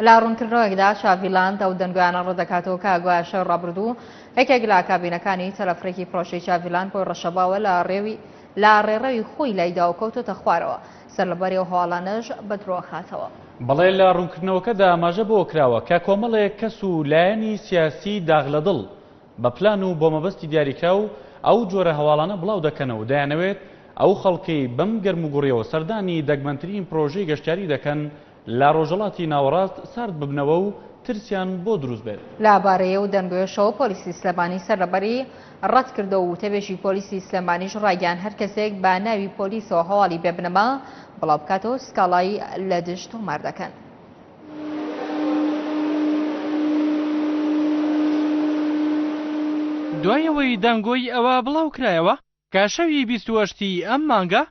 لە ڕوونکردنەوەیەکدا شاڤیلاند ئەو دەنگویانە ڕەدەکاتەوە کە ئاگوایە شەو ڕابردوو یەکێک لە کابینەکانی تەلەفرێکی پرۆژەی شاڤیلاند بۆی ڕەشەباوە لە ڕێڕەوی خۆی لایدا و کەوتۆتە خوارەوە. سەرلەبەری ئەو هەواڵانەش بەدرۆ خاتەوە. بەڵێ لە ڕوونکردنەوەکەدا ئاماژە بۆ کراوە کە کۆمەڵێک کەس و لایەنی سیاسی داغ لە دڵ بە پلان و بۆ مەبەستی دیاریکرا و ئەو جۆرە هەواڵانە بڵاو دەکەنەوە دەیانەوێت ئەو خەڵکی بەم گەرم و گوڕیەوە سەردانی دەگمەنترین پرۆژەی گەشتیاری دەکەن لە ڕۆژهەڵاتی ناوەڕاست سارد ببنەوە و ترسیان بۆ دروست بێت. لەبارەیە و دەنگوێشەوە پۆلیسی سلێمانی سەرلەبەری ڕەت کردەوە و تێبێژی پۆلیسی سلێمانیش ڕایگەیان هەر کەسێک بە ناوی پۆلیسەوە هەواڵی بێبنەما بڵاو بکاتەوە سکاڵایی لە دشت تۆمار دەکەن. دوایەوەی دەنگۆی ئەوە بڵاو کرایەوە کە شەوی 28 ئەم مانگە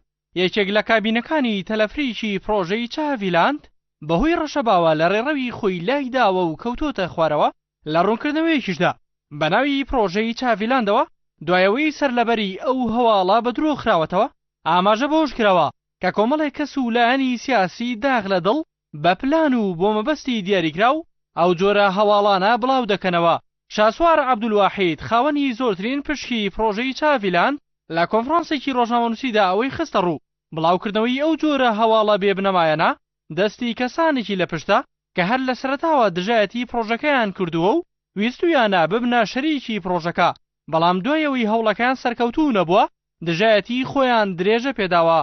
یەکێک لە کابینەکانی تەلەفریکی پرۆژەی چاڤیلاند بەهۆی ڕەشەباوە لە ڕێڕەوی خۆی لای داوە و کەوتۆتە خوارەوە لە ڕوونکردنەوەیەکیشدا بەناوی پرۆژەی چاڤیلاندەوە دوایەوەی سەرلەبەری ئەو هەواڵە بەدرۆ خراوەتەوە ئاماژە بۆش کراوە کە کۆمەڵێک کەس و لایەنی سیاسی داغ لە دڵ بە پلان و بۆ مەبەستی دیاریکرا و ئەو جۆرە هەواڵانە بڵاو دەکەنەوە. شاسوار عەبدولواحید خاوەنی زۆرترین پشکی پرۆژەی چاڤیلاند لە کۆنفرانسێکی ڕۆژنامەنووسیدا ئەوەی خستە ڕوو بڵاوکردنەوەی ئەو جۆرە هەواڵە بێبنەمایەنە دەستی کەسانێکی لە پشتە کە هەر لە سەرەتاوە دژایەتی پرۆژەکەیان کردووە و ویستویانە ببنە شەریکی پرۆژەکە بەڵام دوایەوەی هەوڵەکان سەرکەوتوو نەبووە دژایەتی خۆیان درێژە پێداوە.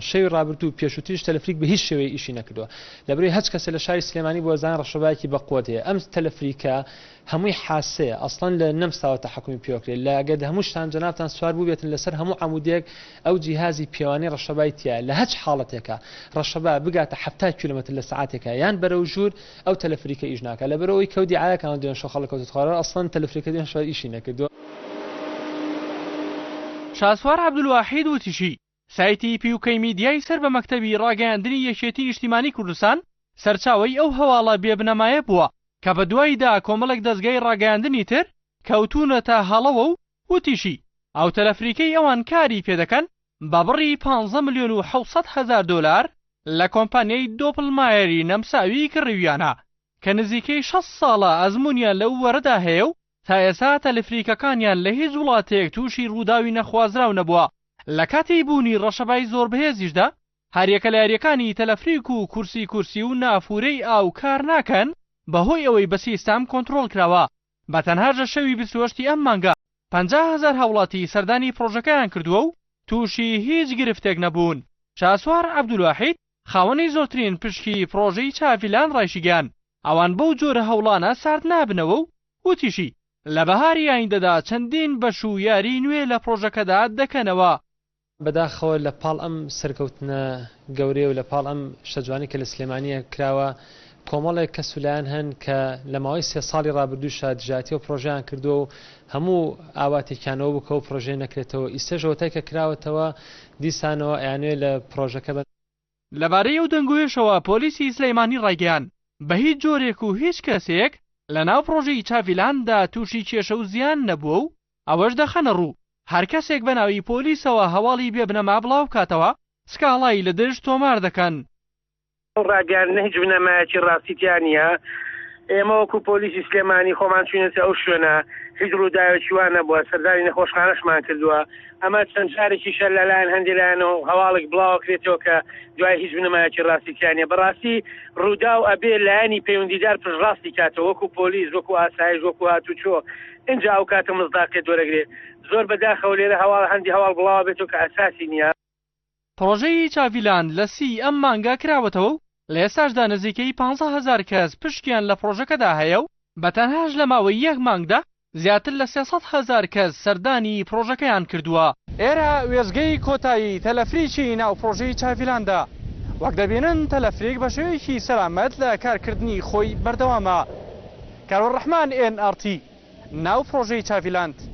شەوی ڕابردوو پێشووتریش تەلەفریک بە هیچ شێوەیە ئیشی نەکردووە لەبەرەوەی هەچ کەسە لە شاری سلێمانی بۆ زان ڕەشەبایەکی بەقوت هەیە. ئەم تەلەفریکە هەمووی حاسەیە ئەسڵەن لە نەمساوە تەحەکومی پێوەکرێت لە ئەگەر هەموو شتان جەنابتان سوار بوو بێتن لەسەر هەموو عەمودێک ئەو جیهازی پێوانی ڕەشەبای تایە لە هەچ حاڵەتێکە ڕەشەبا بگاتە 70 کیلومتر لە سەعاتێکە یان بەرەو ژوور ئەو تەلەفریکە ئیش ناکات لەبەرەوەی کەوتی عایەکان دێن شۆ خەڵک خوارەوە ئەسڵەن تەلەفریکە دێن شوار ئیشی نەکردووە. شاسوار عەبدولواحید وتیشی سایتی پیوکەی میدیای سەر بە مەکتەبی ڕاگەیاندنی یەکێتی نیشتیمانی کوردستان سەرچاوەی ئەو هەواڵە بێبنەمایە بووە کە بە دواییدا کۆمەڵێک دەستگای ڕاگەیاندنی تر کەوتونەتە هەڵەوە و وتیشی ئەو تەلەفریکەی ئەوان کاری پێدەکەن بە بڕی 15 ملیۆن و 700 هەزار دۆلار لە کۆمپانیای دۆپڵمایەری نەمساوی کڕیویانە کە نزیکەی 6 ساڵە ئەزمونیان لەو وەرەدا هەیە و تا ئێستا تەلەفریکەکانیان لە هیچ وڵاتێک تووشی ڕووداوی نەخوازراو نەبووە. لە کاتی بوونی ڕەشەبای زۆر بەهێزیشدا هەریەکە لە یاریەکانی تەلەفریک و کورسی و نافورەی ئاو کار ناکەن بەهۆی ئەوەی بە سیستام کۆنتڕۆڵ کراوە. بە تەنهاژە شەوی 28 ئەم مانگە 50,000 هاوڵاتی سەردانی پرۆژەکەیان کردووە و تووشی هیچ گرفتێک نەبوون. شاسوار عەبدولواحید خاوەنی زۆرترین پشکی پرۆژەی چاڤیلاند ڕایشیگەیان ئەوان بەو جۆرە هەوڵانە سارد نابنەوە و وتیشی لە بەهاری ئایندەدا چەندین بەش و یاری نوێ لە پرۆژەکەدا دەکەنەوە. بەداخەوە لە پاڵ ئەم سەرکەوتنە گەورەی و لە پاڵ ئەم شەجوانی کە لە سلێمانیە کراوە کۆمەڵێک کەسولایان هەن کە لە ماوەی 3 ساڵی ڕابردووشە دژایەتی و پرۆژەیان کردووە و هەموو ئاواتێکیانەوە بووکە و پرۆژەی نەکرێتەوە ئیسێژەوەتای کە کراوەتەوە دیسانەوە ئەیانوێ لە پرۆژەکە بن. لەبارەی ئەو دەنگوێشەوە پۆلیسی سلەیمانی ڕایگەیان بە هیچ جۆرێک و هیچ کەسێک لە ناو پرۆژەی چاڤیلاندا تووشی کێشە و زیان نەبووە و ئەوەش دەخەنە ڕوو هەر کەسێک بە ناوی پۆلیسەوە هەواڵی بێبنەما بڵاو بکاتەوە سکاڵای لە دژ تۆمار دەکەن. ڕاگەیاندنە هیچ بنەمایەکی ڕاستییان نیە. ئێمە وەکو پۆلیسی سلێمانی خۆمان چوینەتە ئەو شوێنە هیچ ڕووداوێکی وان نەبووە سەردانی نەخۆشخانەشمان کردووە ئەمە چەند جارێکی شەر لەلایەن هەندێکلایەنەوە هەواڵێک بڵاو کرێتەوە کە دوای هیچ بنەمایەکی ڕاستییان نیە. بەڕاستی ڕوودا و ئەبێ لایەنی پەیوەندیدار پشتڕاستی کاتەوە وەکو پۆلیس وەکو ئاسایش وەکو هاتوچۆ اینجا ئەو کاتە مزداقێت وەرەگرێت. زۆر بەداخەوە لێرە هەواڵ هەندی هەواڵ بڵاوە بێتەوە کە ئاساسی نییە. پرۆژەی چاڤیلاند لە 30 ئەم مانگا کراوەتەوە و لە ئێستاشدا نزیکەی 15,000 کەس پشکیان لە پرۆژەکەدا هەیە و بەتەنهاش لە ماوەی یەک مانگدا زیاتر لە 300,000 کەس سەردانی پرۆژەکەیان کردووە. ئێرە وێزگەی کۆتایی تەلەفریکی ناو پرۆژەی چاڤیلاندا وەک دەبینن تەلەفریک بە شێوەیەکی سەلامەت لە کارکردنی خۆی بەردەوامە. کارۆ ڕەحمان NRT ناو پرۆژەی چاڤیلاند.